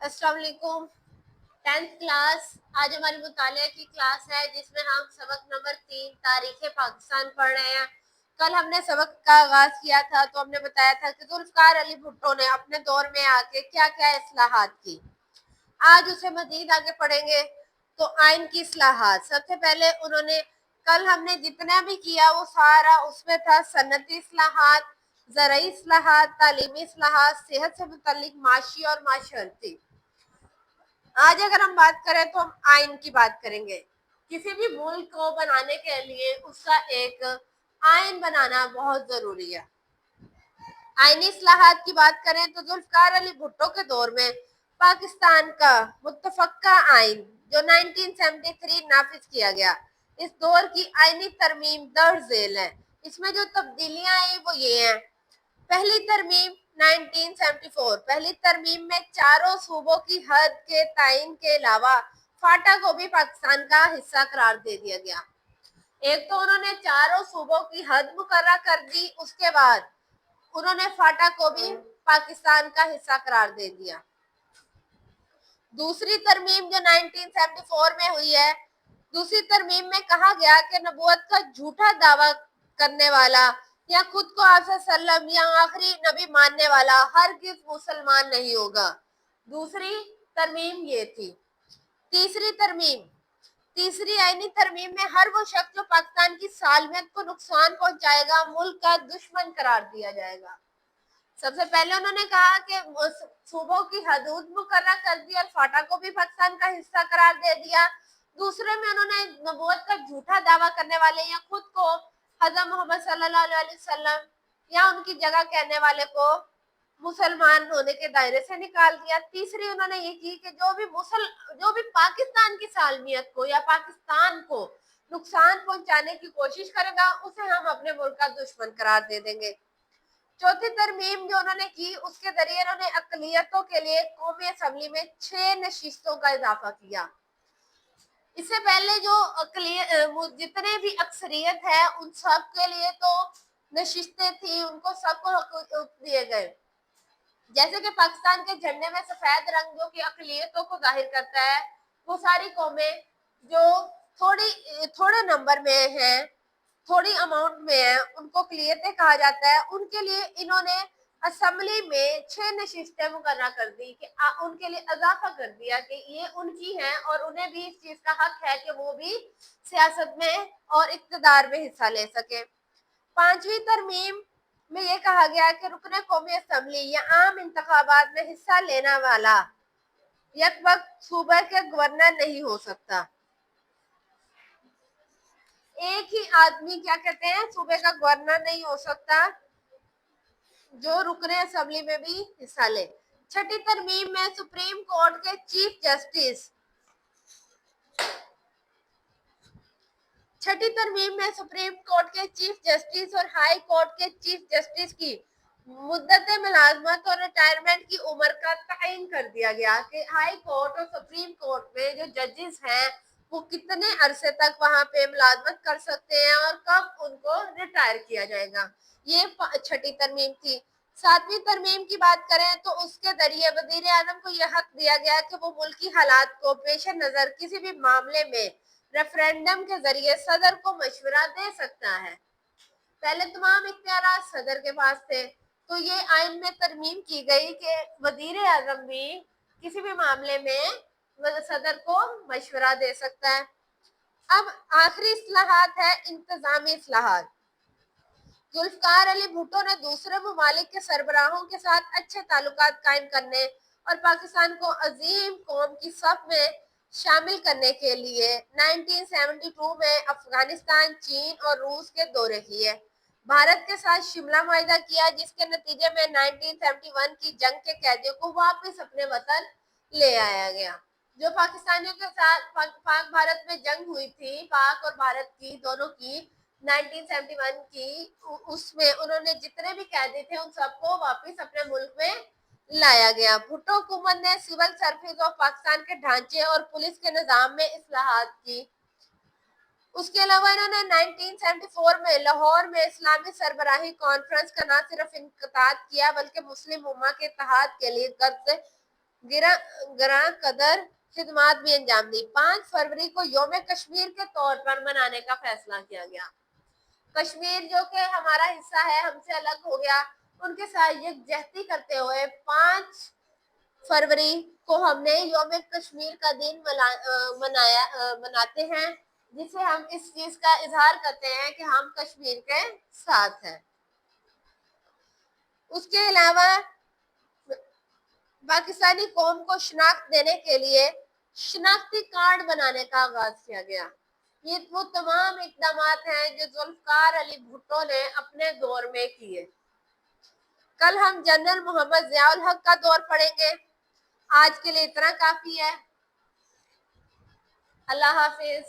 अस्सलाम वालेकुम। 10th class आज हमारी मुतालिया की क्लास है जिसमें हम सबक नंबर 3 तारीख पाकिस्तान पढ़ रहे हैं। कल हमने सबक का आगाज किया था तो हमने बताया था कि जुल्फकार अली भुट्टो ने अपने दौर में आके क्या क्या इस्लाहात की। आज उसे मजीद आगे पढ़ेंगे। तो आइन की इस्लाहात सबसे पहले उन्होंने, कल हमने जितना भी किया वो सारा उसमें था सन्नती इस्लाहात, ज़राई इस्लाहात, तालीमी इस्लाहात, सेहत से मुतल्लिक माशी और माशरती। आज अगर हम बात करें तो हम आइन की बात करेंगे। किसी भी मुल्क को बनाने के लिए उसका एक आइन बनाना बहुत जरूरी है। आइनी इस्लाहात की बात करें तो जुल्फकार अली भुट्टो के दौर में पाकिस्तान का मुत्तफक्का आइन जो 1973 नाफिज किया गया, इस दौर की आइनी तरमीम दर्ज झेल है। इसमें जो तब्दीलियां आई वो ये हैं। पहली तरमीम 1974, पहली तरमीम में चारों सूबों की हद के तायन के अलावा फाटा को भी पाकिस्तान का हिस्सा करार दे दिया गया। एक तो उन्होंने चारों सूबों की हद मुकर्रर कर दी, उसके बाद उन्होंने फाटा को भी पाकिस्तान का हिस्सा करार दे दिया। दूसरी तरमीम जो 1974 में हुई है, दूसरी तरमीम में कहा गया कि नबूवत का झूठा दावा करने वाला या खुद को आप सल्लम या आखिरी नबी मानने वाला हरगिज़ मुसलमान नहीं होगा। दूसरी तरमीम ये थी। तीसरी आईनी तरमीम में हर वो शख्स जो पाकिस्तान की सालमियत को नुकसान पहुंचाएगा मुल्क का दुश्मन करार दिया जाएगा। सबसे पहले उन्होंने कहा कि सूबों की हदूद मुकर्रर कर दी और फाटा को भी पाकिस्तान का हिस्सा करार दे दिया। दूसरे में उन्होंने नबूवत का झूठा दावा करने वाले या खुद को हज़रत मोहम्मद सल्लल्लाहु अलैहि वसल्लम या उनकी जगह कहने वाले को मुसलमान होने के दायरे से निकाल दिया। तीसरी उन्होंने ये की कि जो भी पाकिस्तान की सालमियत को या पाकिस्तान को नुकसान पहुंचाने की कोशिश करेगा उसे हम अपने मुल्क का दुश्मन करार दे देंगे। चौथी तरमीम जो उन्होंने की उसके जरिए उन्होंने अकलियतों के लिए कौमी असम्बली में 6 नशिस्तों का इजाफा किया। इससे पहले जो जितने भी अक्सरियत है उन सब के लिए तो नशिस्तें थी, उनको सबको हकूक दिए गए। जैसे कि पाकिस्तान के झंडे में सफेद रंग जो कि अकलियतों को जाहिर करता है, वो सारी कौमें जो थोड़े नंबर में हैं, थोड़ी अमाउंट में है, उनको अकलियतें कहा जाता है। उनके लिए इन्होंने असेंबली में 6 नशिस्तें मुकर्रर कर दी कि उनके लिए इजाफा कर दिया कि ये उनकी हैं और उन्हें भी इस चीज का हक है कि वो भी सियासत में और इक़्तिदार में हिस्सा ले सके। पांचवी तरमीम में ये कहा गया कि रुकने कौमी असेंबली या आम इंतखाबात में हिस्सा लेने वाला एक वक्त सूबे के गवर्नर नहीं हो सकता। एक ही आदमी क्या कहते हैं, सूबे का गवर्नर नहीं हो सकता जो रुकने असेंबली में भी हिस्सा ले। छठी तरमीम में सुप्रीम कोर्ट के चीफ जस्टिस छठी तरमीम में सुप्रीम कोर्ट के चीफ जस्टिस और हाई कोर्ट के चीफ जस्टिस की मुद्दत मुलाजमत और रिटायरमेंट की उम्र का तयन कर दिया गया कि हाई कोर्ट और सुप्रीम कोर्ट में जो जजेस हैं वो कितने अरसे तक वहां पे मुलाजमत कर सकते हैं और कब उनको रिटायर किया जाएगा। ये छठी तरमीम थी। सातवीं तरमीम की बात करें तो उसके जरिए वजीर आजम को यह हक दिया गया कि वो मुल्की हालात को पेश नजर किसी भी मामले में रेफरेंडम के जरिए सदर को मशवरा दे सकता है। पहले तमाम इख्तियार सदर के पास थे, तो ये आइन में तरमीम की गई कि वजीर आजम भी किसी भी मामले में सदर को मशवरा दे सकता है। अब आखिरी इस्लाहात है इंतजामी इस्लाहात। जुल्फकार अली भुट्टो ने दूसरे ममालिक के सरबराहों के साथ अच्छे ताल्लुकात कायम करने और पाकिस्तान को अजीम कौम की सफ में शामिल करने के लिए 1972 में अफगानिस्तान, चीन और रूस के दौरे किए। भारत के साथ शिमला मुआहिदा किया जिसके नतीजे में 1971 की जंग के कैदियों को वापस अपने वतन ले आया गया। जो पाकिस्तानियों के साथ पाक भारत में जंग हुई थी, पाक और भारत की दोनों की 1971 की, उसमें उन्होंने जितने भी कैदी थे उन सबको वापस अपने मुल्क में लाया गया। भुट्टो हुकूमत ने सिविल सर्विस ऑफ पाकिस्तान के ढांचे और पुलिस के निजाम में इस्लाहात की। उसके अलावा इन्होंने 1974 में लाहौर में इस्लामी सरबराही कॉन्फ्रेंस का न सिर्फ इनकाद किया बल्कि मुस्लिम उम्मा के इत्तेहाद के लिए گراں قدر خدمات بھی انجام دی۔ 5 فروری کو یوم کشمیر کے طور پر منانے کا فیصلہ کیا گیا۔ کشمیر جو کہ ہمارا حصہ ہے، ہم سے الگ ہو گیا، ان کے ساتھ یکجہتی کرتے ہوئے 5 فروری کو ہم نے یوم کشمیر کا دن مناتے ہیں، جسے ہم اس چیز کا اظہار کرتے ہیں کہ ہم کشمیر کے ساتھ ہیں۔ اس کے علاوہ پاکستانی قوم کو شناخت دینے کے لیے شناختی کارڈ بنانے کا آغاز کیا گیا۔ یہ وہ تمام اقدامات ہیں جو ذوالفقار علی بھٹو نے اپنے دور میں کیے۔ کل ہم جنرل محمد ضیاء الحق کا دور پڑھیں گے۔ آج کے لیے اتنا کافی ہے۔ اللہ حافظ۔